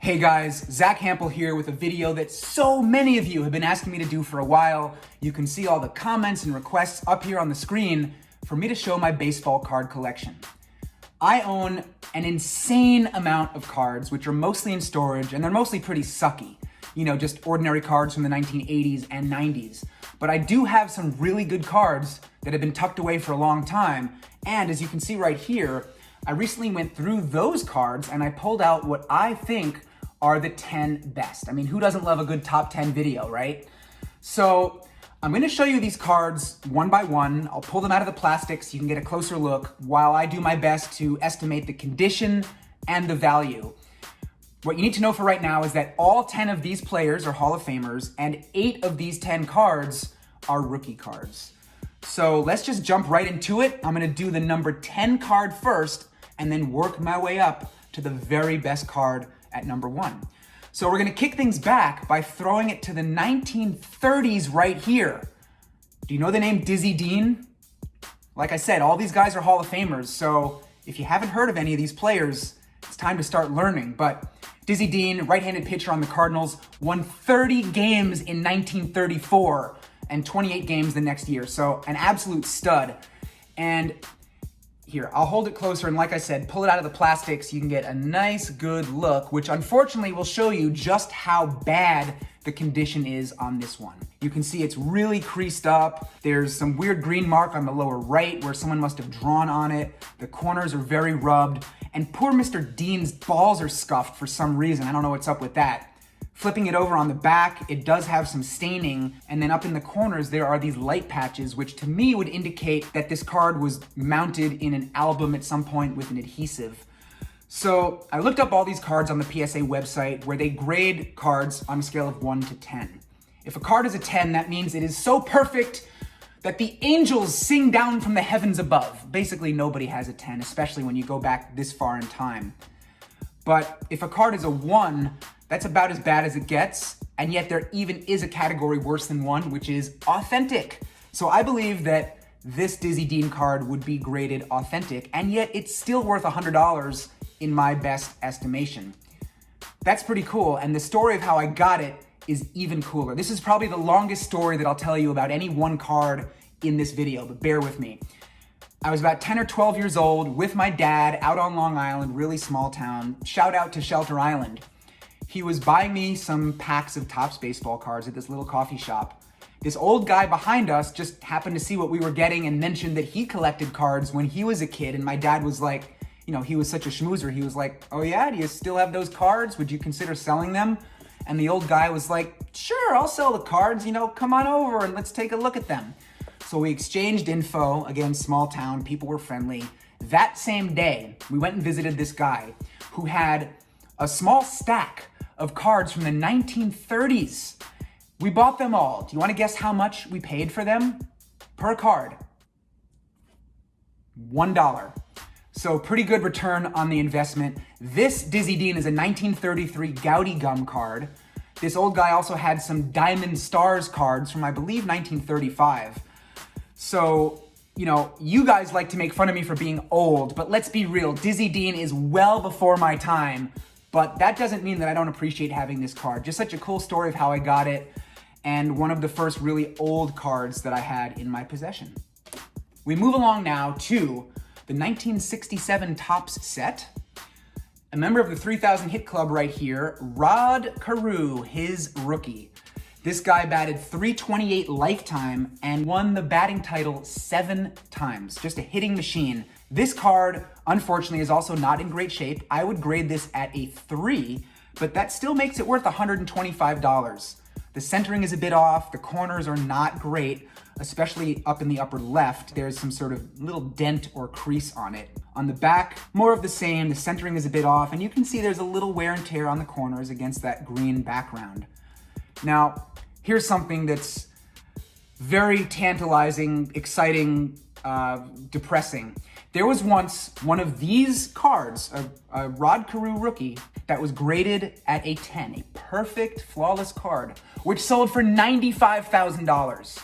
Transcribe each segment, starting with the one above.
Hey guys, Zack Hample here with a video that so many of you have been asking me to do for a while. You can see all the comments and requests up here on the screen for me to show my baseball card collection. I own an insane amount of cards, which are mostly in storage, and they're mostly pretty sucky. You know, just ordinary cards from the 1980s and 90s. But I do have some really good cards that have been tucked away for a long time, and as you can see right here, I recently went through those cards and I pulled out what I think are the 10 best. I mean, who doesn't love a good top 10 video, right? So I'm gonna show you these cards one by one. I'll pull them out of the plastic so you can get a closer look while I do my best to estimate the condition and the value. What you need to know for right now is that all 10 of these players are Hall of Famers and 8 of these 10 cards are rookie cards. So let's just jump right into it. I'm gonna do the number 10 card first and then work my way up to the very best card at number 1. So we're gonna kick things back by throwing it to the 1930s right here. Do you know the name Dizzy Dean? Like I said, all these guys are Hall of Famers, so if you haven't heard of any of these players, it's time to start learning. But Dizzy Dean, right-handed pitcher on the Cardinals, won 30 games in 1934 and 28 games the next year, so an absolute stud. And here, I'll hold it closer, and like I said, pull it out of the plastic so you can get a nice, good look, which unfortunately will show you just how bad the condition is on this one. You can see it's really creased up. There's some weird green mark on the lower right where someone must have drawn on it. The corners are very rubbed, and poor Mr. Dean's balls are scuffed for some reason. I don't know what's up with that. Flipping it over on the back, it does have some staining, and then up in the corners there are these light patches, which to me would indicate that this card was mounted in an album at some point with an adhesive. So I looked up all these cards on the PSA website where they grade cards on a scale of 1 to 10. If a card is a 10, that means it is so perfect that the angels sing down from the heavens above. Basically, nobody has a 10, especially when you go back this far in time. But if a card is a 1, that's about as bad as it gets, and yet there even is a category worse than 1, which is authentic. So I believe that this Dizzy Dean card would be graded authentic, and yet it's still worth $100 in my best estimation. That's pretty cool, and the story of how I got it is even cooler. This is probably the longest story that I'll tell you about any one card in this video, but bear with me. I was about 10 or 12 years old with my dad out on Long Island, really small town. Shout out to Shelter Island. He was buying me some packs of Topps baseball cards at this little coffee shop. This old guy behind us just happened to see what we were getting and mentioned that he collected cards when he was a kid, and my dad was like, you know, he was such a schmoozer. He was like, oh yeah, do you still have those cards? Would you consider selling them? And the old guy was like, sure, I'll sell the cards, you know, come on over and let's take a look at them. So we exchanged info, again, small town, people were friendly. That same day, we went and visited this guy who had a small stack of cards from the 1930s. We bought them all. Do you want to guess how much we paid for them? Per card, $1. So pretty good return on the investment. This Dizzy Dean is a 1933 Goudey Gum card. This old guy also had some Diamond Stars cards from, I believe, 1935. So, you know, you guys like to make fun of me for being old, but let's be real, Dizzy Dean is well before my time. But that doesn't mean that I don't appreciate having this card. Just such a cool story of how I got it, and one of the first really old cards that I had in my possession. We move along now to the 1967 Topps set. A member of the 3000 Hit Club right here, Rod Carew, his rookie. This guy batted .328 lifetime and won the batting title 7 times. Just a hitting machine. This card, unfortunately, is also not in great shape. I would grade this at a 3, but that still makes it worth $125. The centering is a bit off, the corners are not great, especially up in the upper left. There's some sort of little dent or crease on it. On the back, more of the same, the centering is a bit off, and you can see there's a little wear and tear on the corners against that green background. Now, here's something that's very tantalizing, exciting, depressing. There was once one of these cards, a Rod Carew rookie, that was graded at a 10, a perfect, flawless card, which sold for $95,000.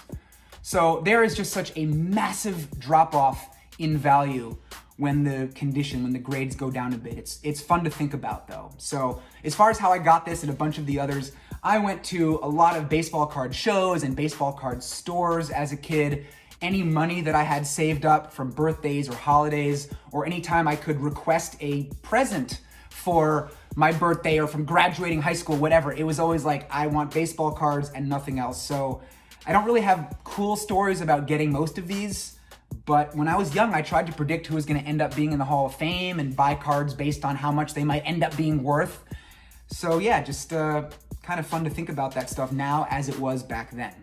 So there is just such a massive drop-off in value when the grades go down a bit. It's fun to think about though. So as far as how I got this and a bunch of the others, I went to a lot of baseball card shows and baseball card stores as a kid. Any money that I had saved up from birthdays or holidays, or anytime I could request a present for my birthday or from graduating high school, whatever, it was always like, I want baseball cards and nothing else. So I don't really have cool stories about getting most of these, but when I was young, I tried to predict who was gonna end up being in the Hall of Fame and buy cards based on how much they might end up being worth. So yeah, just kind of fun to think about that stuff now as it was back then.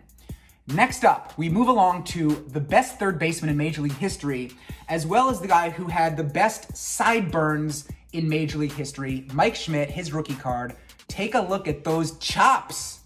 Next up, we move along to the best third baseman in Major League history, as well as the guy who had the best sideburns in Major League history, Mike Schmidt, his rookie card. Take a look at those chops.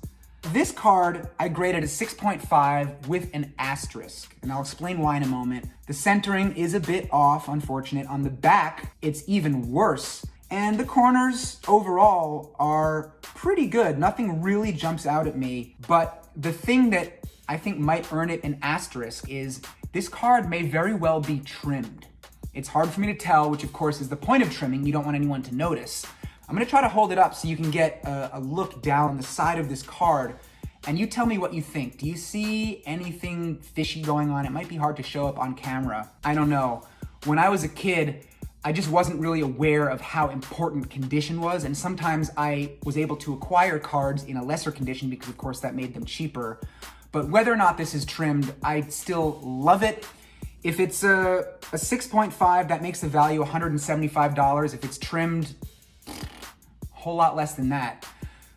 This card I graded a 6.5 with an asterisk, and I'll explain why in a moment. The centering is a bit off, unfortunate. On the back, it's even worse. And the corners overall are pretty good. Nothing really jumps out at me, but the thing that I think might earn it an asterisk is this card may very well be trimmed. It's hard for me to tell, which of course is the point of trimming. You don't want anyone to notice. I'm gonna try to hold it up so you can get a look down the side of this card, and you tell me what you think. Do you see anything fishy going on? It might be hard to show up on camera. I don't know. When I was a kid, I just wasn't really aware of how important condition was, and sometimes I was able to acquire cards in a lesser condition because of course that made them cheaper. But whether or not this is trimmed, I still love it. If it's a 6.5, that makes the value $175. If it's trimmed, a whole lot less than that.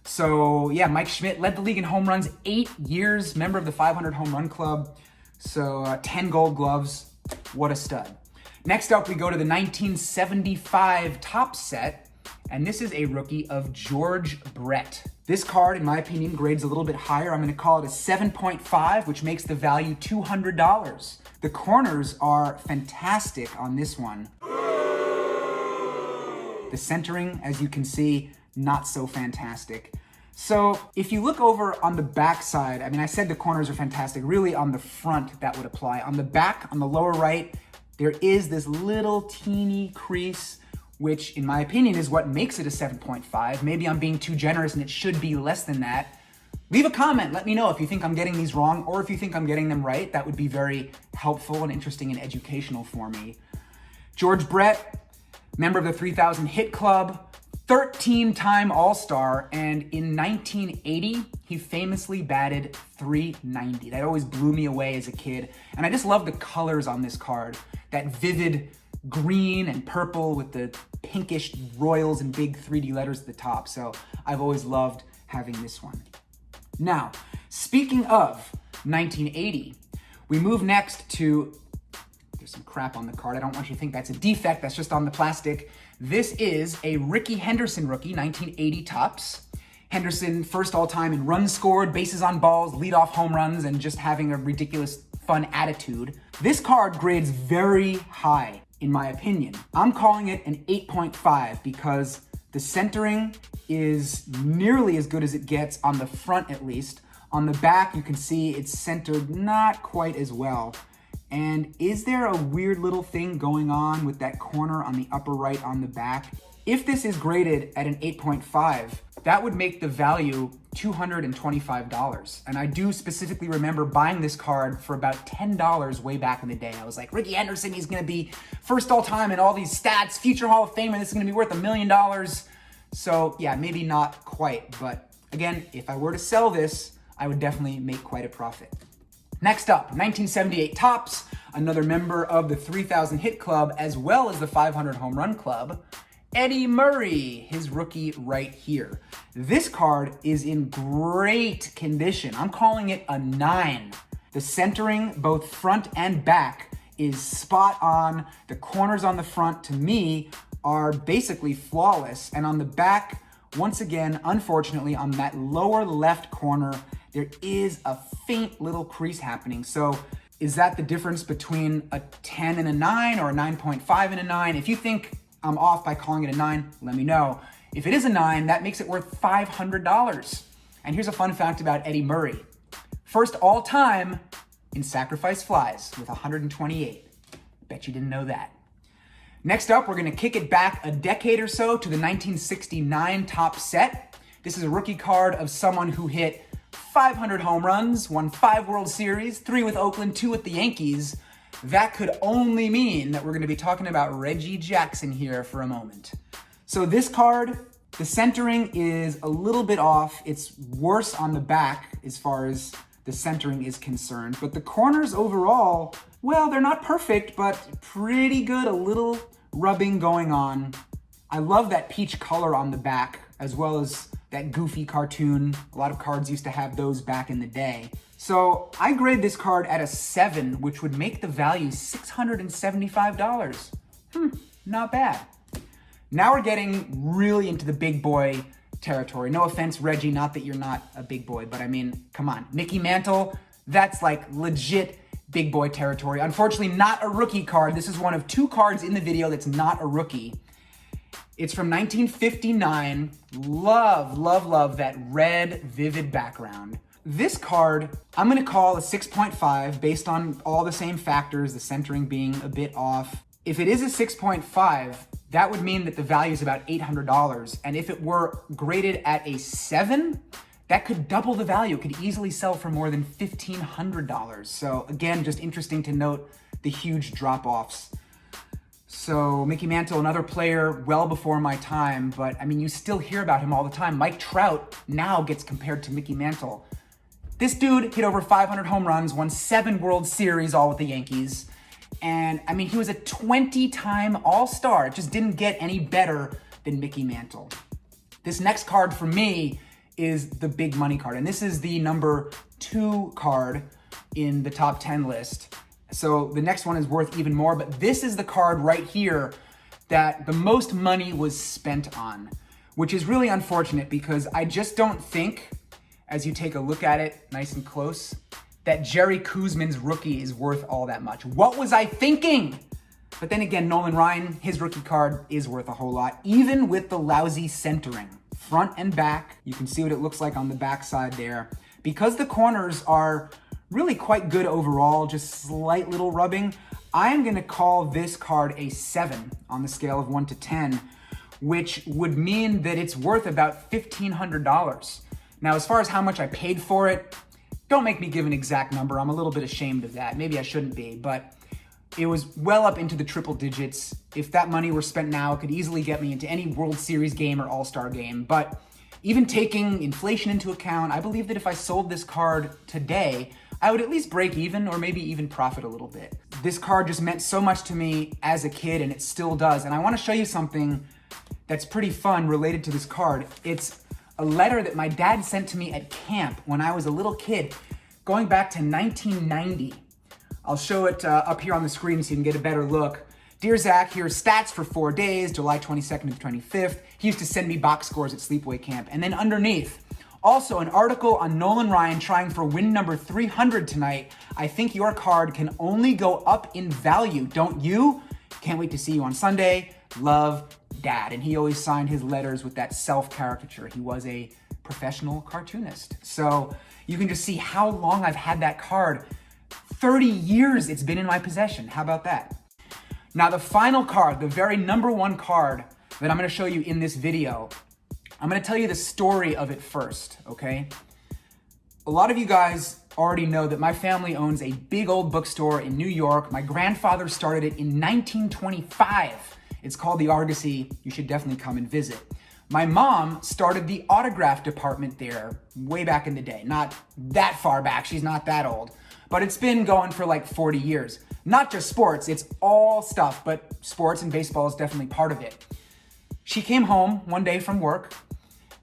So yeah, Mike Schmidt led the league in home runs 8 years, member of the 500 home run club. So 10 gold gloves, what a stud. Next up, we go to the 1975 top set, and this is a rookie of George Brett. This card, in my opinion, grades a little bit higher. I'm gonna call it a 7.5, which makes the value $200. The corners are fantastic on this one. The centering, as you can see, not so fantastic. So if you look over on the back side, I mean, I said the corners are fantastic. Really on the front, that would apply. On the back, on the lower right, there is this little teeny crease, which in my opinion is what makes it a 7.5. Maybe I'm being too generous and it should be less than that. Leave a comment, let me know if you think I'm getting these wrong or if you think I'm getting them right. That would be very helpful and interesting and educational for me. George Brett, member of the 3000 Hit Club, 13-time All-Star, and in 1980, he famously batted .390. That always blew me away as a kid, and I just love the colors on this card. That vivid green and purple with the pinkish Royals and big 3D letters at the top, so I've always loved having this one. Now, speaking of 1980, we move next to, there's some crap on the card. I don't want you to think that's a defect, that's just on the plastic. This is a Rickey Henderson rookie, 1980 tops. Henderson, first all-time in runs scored, bases on balls, leadoff home runs, and just having a ridiculous fun attitude. This card grades very high, in my opinion. I'm calling it an 8.5 because the centering is nearly as good as it gets on the front, at least. On the back, you can see it's centered not quite as well. And is there a weird little thing going on with that corner on the upper right on the back? If this is graded at an 8.5, that would make the value $225. And I do specifically remember buying this card for about $10 way back in the day. I was like, Rickey Henderson, he's gonna be first all time in all these stats, future Hall of Famer, this is gonna be worth $1 million. So yeah, maybe not quite, but again, if I were to sell this, I would definitely make quite a profit. Next up, 1978 Topps, another member of the 3000 Hit Club as well as the 500 Home Run Club, Eddie Murray, his rookie right here. This card is in great condition. I'm calling it a 9. The centering, both front and back, is spot on. The corners on the front, to me, are basically flawless. And on the back, once again, unfortunately, on that lower left corner, there is a faint little crease happening. So is that the difference between a 10 and a 9 or a 9.5 and a 9? If you think I'm off by calling it a 9, let me know. If it is a 9, that makes it worth $500. And here's a fun fact about Eddie Murray. First all time in sacrifice flies with 128. Bet you didn't know that. Next up, we're gonna kick it back a decade or so to the 1969 top set. This is a rookie card of someone who hit 500 home runs, won 5 World Series, 3 with Oakland, 2 with the Yankees. That could only mean that we're gonna be talking about Reggie Jackson here for a moment. So this card, the centering is a little bit off. It's worse on the back as far as the centering is concerned, but the corners overall, well, they're not perfect, but pretty good. A little rubbing going on. I love that peach color on the back, as well as that goofy cartoon. A lot of cards used to have those back in the day. So I grade this card at a 7, which would make the value $675. Not bad. Now we're getting really into the big boy territory. No offense, Reggie, not that you're not a big boy, but I mean, come on. Mickey Mantle, that's like legit big boy territory. Unfortunately, not a rookie card. This is one of 2 cards in the video that's not a rookie. It's from 1959. Love, love, love that red, vivid background. This card, I'm gonna call a 6.5 based on all the same factors, the centering being a bit off. If it is a 6.5, that would mean that the value is about $800. And if it were graded at a 7, that could double the value. It could easily sell for more than $1,500. So again, just interesting to note the huge drop-offs. So Mickey Mantle, another player well before my time, but I mean, you still hear about him all the time. Mike Trout now gets compared to Mickey Mantle. This dude hit over 500 home runs, won 7 World Series, all with the Yankees. And I mean, he was a 20-time All-Star. It just didn't get any better than Mickey Mantle. This next card for me is the big money card. And this is the number 2 card in the top 10 list. So the next one is worth even more, but this is the card right here that the most money was spent on, which is really unfortunate because I just don't think, as you take a look at it nice and close, that Jerry Koosman's rookie is worth all that much. What was I thinking? But then again, Nolan Ryan, his rookie card is worth a whole lot, even with the lousy centering. Front and back, you can see what it looks like on the back side there. Because the corners are really quite good overall, just slight little rubbing, I am gonna call this card a 7 on the scale of 1 to 10, which would mean that it's worth about $1,500. Now, as far as how much I paid for it, don't make me give an exact number. I'm a little bit ashamed of that. Maybe I shouldn't be, but it was well up into the triple digits. If that money were spent now, it could easily get me into any World Series game or All-Star game. But even taking inflation into account, I believe that if I sold this card today, I would at least break even or maybe even profit a little bit. This card just meant so much to me as a kid, and it still does. And I want to show you something that's pretty fun related to this card. It's a letter that my dad sent to me at camp when I was a little kid, going back to 1990. I'll show it up here on the screen so you can get a better look. Dear Zack, here's stats for 4 days, July 22nd to 25th. He used to send me box scores at sleepaway camp. And then underneath, also an article on Nolan Ryan trying for win number 300 tonight. I think your card can only go up in value, don't you? Can't wait to see you on Sunday. Love, Dad. And he always signed his letters with that self-caricature. He was a professional cartoonist. So you can just see how long I've had that card. 30 years it's been in my possession. How about that? Now the final card, the very number 1 card that I'm gonna show you in this video, I'm gonna tell you the story of it first, okay? A lot of you guys already know that my family owns a big old bookstore in New York. My grandfather started it in 1925. It's called the Argosy. You should definitely come and visit. My mom started the autograph department there way back in the day. Not that far back, she's not that old, but it's been going for like 40 years. Not just sports, it's all stuff, but sports and baseball is definitely part of it. She came home one day from work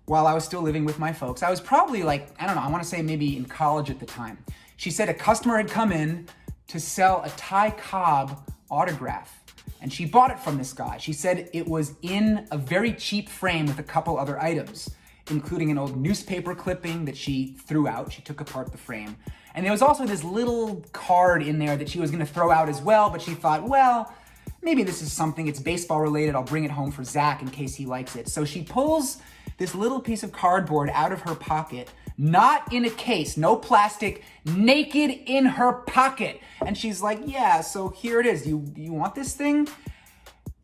while I was still living with my folks. I was probably like, I don't know, I wanna say maybe in college at the time. She said a customer had come in to sell a Ty Cobb autograph, and she bought it from this guy. She said it was in a very cheap frame with a couple other items, including an old newspaper clipping that she threw out. She took apart the frame. And there was also this little card in there that she was gonna throw out as well, but she thought, well, maybe this is something, it's baseball related, I'll bring it home for Zack in case he likes it. So she pulls this little piece of cardboard out of her pocket, not in a case, no plastic, naked in her pocket. And she's like, yeah, so here it is. You want this thing?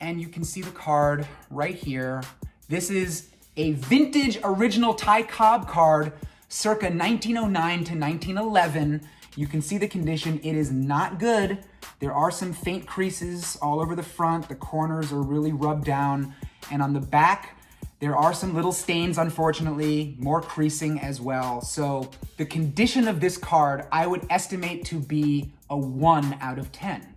and you can see the card right here. This is a vintage original Ty Cobb card, circa 1909 to 1911. You can see the condition. It is not good. There are some faint creases all over the front. The corners are really rubbed down. And on the back, there are some little stains, unfortunately, more creasing as well. So the condition of this card, I would estimate to be a 1 out of 10.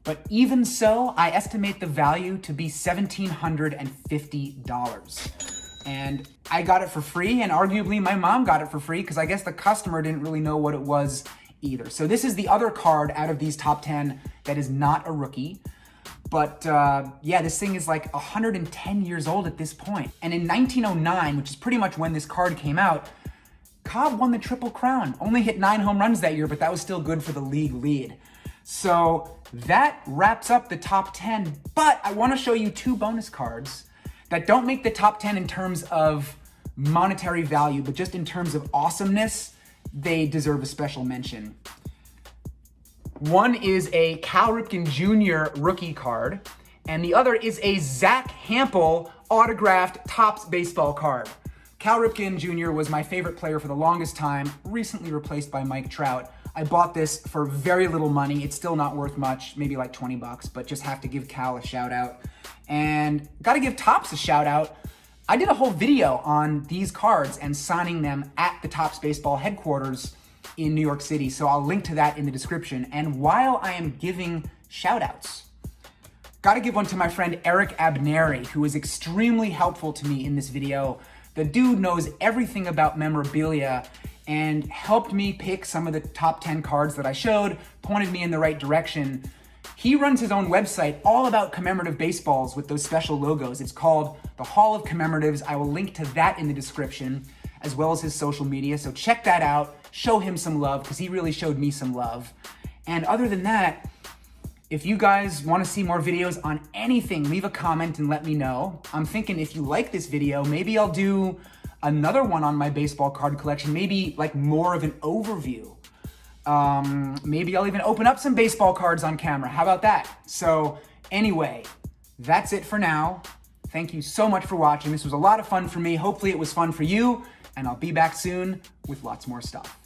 But even so, I estimate the value to be $1,750. And I got it for free, and arguably my mom got it for free because I guess the customer didn't really know what it was either. So this is the other card out of these top 10 that is not a rookie. But yeah, this thing is like 110 years old at this point. And in 1909, which is pretty much when this card came out, Cobb won the Triple Crown. Only hit 9 home runs that year, but that was still good for the league lead. So that wraps up the top 10. But I want to show you 2 bonus cards that don't make the top 10 in terms of monetary value, but just in terms of awesomeness, they deserve a special mention. One is a Cal Ripken Jr. rookie card, and the other is a Zack Hample autographed Topps baseball card. Cal Ripken Jr. was my favorite player for the longest time, recently replaced by Mike Trout. I bought this for very little money. It's still not worth much, maybe like 20 bucks, but just have to give Cal a shout out. And gotta give Topps a shout out. I did a whole video on these cards and signing them at the Topps baseball headquarters in New York City, so I'll link to that in the description. And while I am giving shout outs, gotta give one to my friend Eric Abneri, who was extremely helpful to me in this video. The dude knows everything about memorabilia and helped me pick some of the top 10 cards that I showed, pointed me in the right direction. He runs his own website all about commemorative baseballs with those special logos. It's called the Hall of Commemoratives. I will link to that in the description, as well as his social media. So check that out, show him some love, because he really showed me some love. And other than that, if you guys want to see more videos on anything, leave a comment and let me know. I'm thinking if you like this video, maybe I'll do another one on my baseball card collection, maybe like more of an overview. Maybe I'll even open up some baseball cards on camera. How about that? So anyway, that's it for now. Thank you so much for watching. This was a lot of fun for me. Hopefully it was fun for you, and I'll be back soon with lots more stuff.